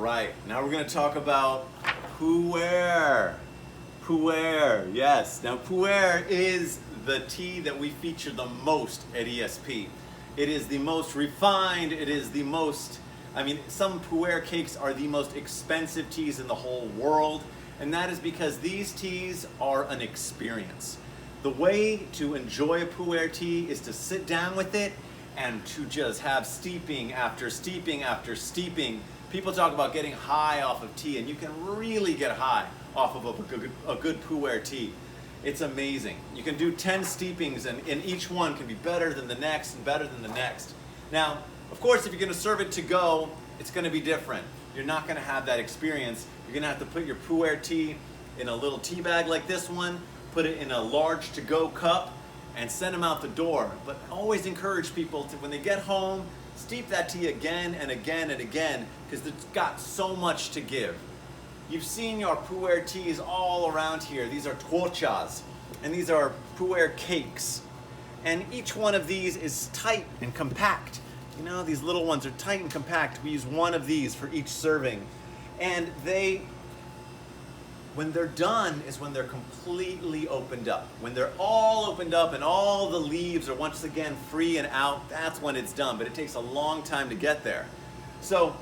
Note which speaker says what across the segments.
Speaker 1: right, now we're going to talk about Pu'erh. Pu'erh, yes. Now Pu'erh is the tea that we feature the most at ESP. It is the most refined, it is the most, some Pu'erh cakes are the most expensive teas in the whole world, and that is because these teas are an experience. The way to enjoy a Pu'erh tea is to sit down with it and to just have steeping after steeping after steeping. People talk about getting high off of tea, and you can really get high off of a good Pu'erh tea. It's amazing. You can do 10 steepings, and each one can be better than the next and better than the next. Now, of course, if you're going to serve it to go, it's going to be different. You're not going to have that experience. You're going to have to put your Pu'erh tea in a little tea bag like this one, put it in a large to-go cup, and send them out the door. But I always encourage people to, when they get home, steep that tea again and again and again, because it's got so much to give. You've seen your Pu'erh teas all around here. These are tuochas, and these are Pu'erh cakes. And each one of these is tight and compact. You know, these little ones are tight and compact. We use one of these for each serving. And when they're done is when they're completely opened up. When they're all opened up and all the leaves are once again free and out, that's when it's done, but it takes a long time to get there. So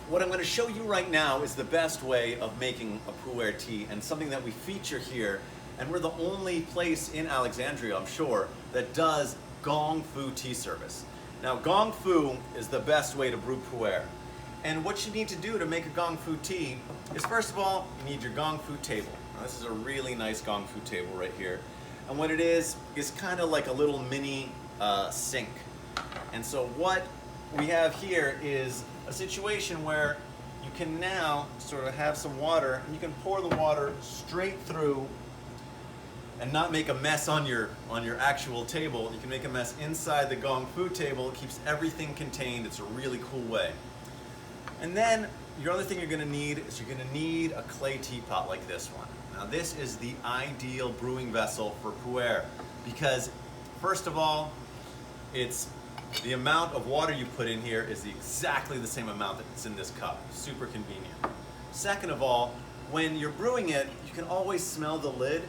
Speaker 1: what I'm going to show you right now is the best way of making a Pu'erh tea, and something that we feature here, and we're the only place in Alexandria, I'm sure, that does gong fu tea service. Now, gong fu is the best way to brew Pu'erh. And what you need to do to make a gong fu tea is, first of all, you need your gong fu table. Now, this is a really nice gong fu table right here. And what it is kind of like a little mini sink. And so what we have here is a situation where you can now sort of have some water, and you can pour the water straight through and not make a mess on your actual table. You can make a mess inside the gong fu table. It keeps everything contained. It's a really cool way. And then your other thing you're going to need is you're going to need a clay teapot like this one. Now this is the ideal brewing vessel for Pu'erh, because first of all, it's the amount of water you put in here is exactly the same amount that's in this cup. Super convenient. Second of all, when you're brewing it, you can always smell the lid,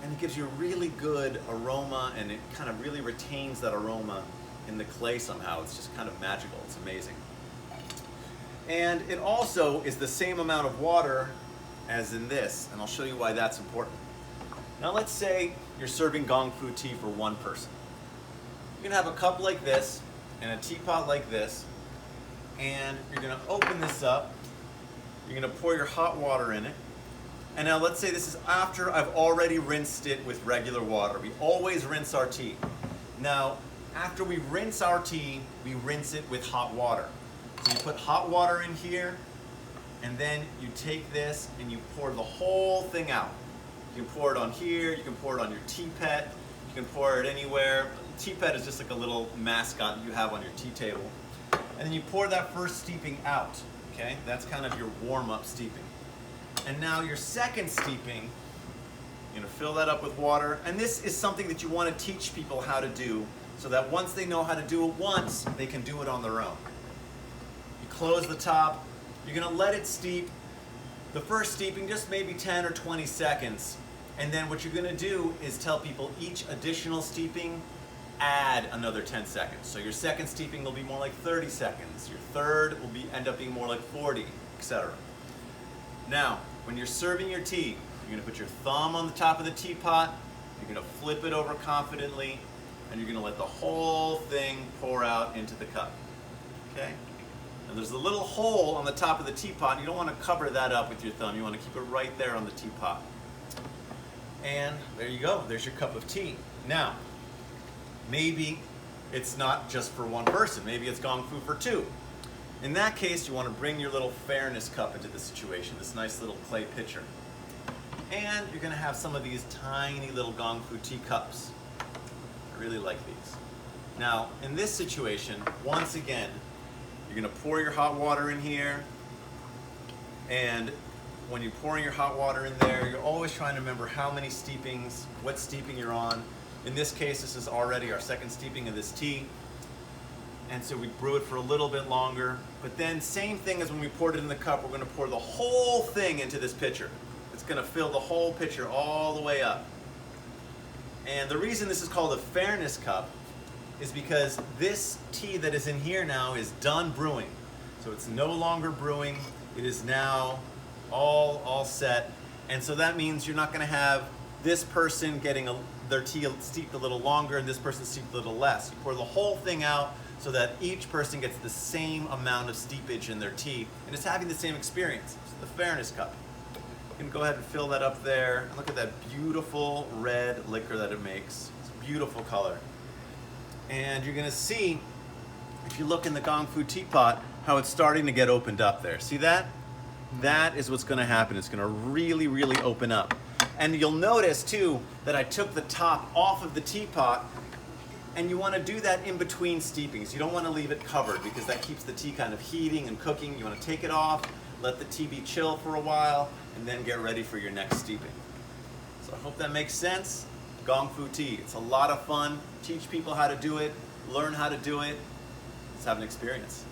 Speaker 1: and it gives you a really good aroma, and it kind of really retains that aroma in the clay somehow. It's just kind of magical. It's amazing. And it also is the same amount of water as in this, and I'll show you why that's important. Now let's say you're serving gong fu tea for one person. You're gonna have a cup like this and a teapot like this, and you're gonna open this up, you're gonna pour your hot water in it, and now let's say this is after I've already rinsed it with regular water. We always rinse our tea. Now, after we rinse our tea, we rinse it with hot water. So you put hot water in here, and then you take this and you pour the whole thing out. You can pour it on here, you can pour it on your tea pet, you can pour it anywhere. Tea pet is just like a little mascot that you have on your tea table. And then you pour that first steeping out, okay? That's kind of your warm-up steeping. And now your second steeping, you're gonna fill that up with water, and this is something that you wanna teach people how to do, so that once they know how to do it once, they can do it on their own. Close the top, you're gonna let it steep. The first steeping, just maybe 10 or 20 seconds. And then what you're gonna do is tell people each additional steeping, add another 10 seconds. So your second steeping will be more like 30 seconds. Your third will end up being more like 40, etc. Now, when you're serving your tea, you're gonna put your thumb on the top of the teapot, you're gonna flip it over confidently, and you're gonna let the whole thing pour out into the cup, okay? And there's a little hole on the top of the teapot. You don't want to cover that up with your thumb. You want to keep it right there on the teapot. And there you go. There's your cup of tea. Now, maybe it's not just for one person. Maybe it's gong fu for two. In that case, you want to bring your little fairness cup into the situation, this nice little clay pitcher. And you're going to have some of these tiny little gong fu tea cups. I really like these. Now, in this situation, once again, you're gonna pour your hot water in here, and when you're pouring your hot water in there, you're always trying to remember how many steepings, what steeping you're on. In this case, this is already our second steeping of this tea. And so we brew it for a little bit longer. But then same thing as when we poured it in the cup, we're going to pour the whole thing into this pitcher. It's going to fill the whole pitcher all the way up. And the reason this is called a fairness cup is because this tea that is in here now is done brewing. So it's no longer brewing. It is now all set. And so that means you're not going to have this person getting their tea steeped a little longer and this person steeped a little less. You pour the whole thing out so that each person gets the same amount of steepage in their tea and is having the same experience. It's the fairness cup. You can go ahead and fill that up there. And look at that beautiful red liquor that it makes. It's a beautiful color. And you're going to see, if you look in the Gong Fu teapot, how it's starting to get opened up there. See that? That is what's going to happen. It's going to really, really open up. And you'll notice too that I took the top off of the teapot, and you want to do that in between steepings. You don't want to leave it covered because that keeps the tea kind of heating and cooking. You want to take it off, let the tea be chill for a while, and then get ready for your next steeping. So I hope that makes sense. Gong Fu tea. It's a lot of fun. Teach people how to do it, learn how to do it. Let's have an experience.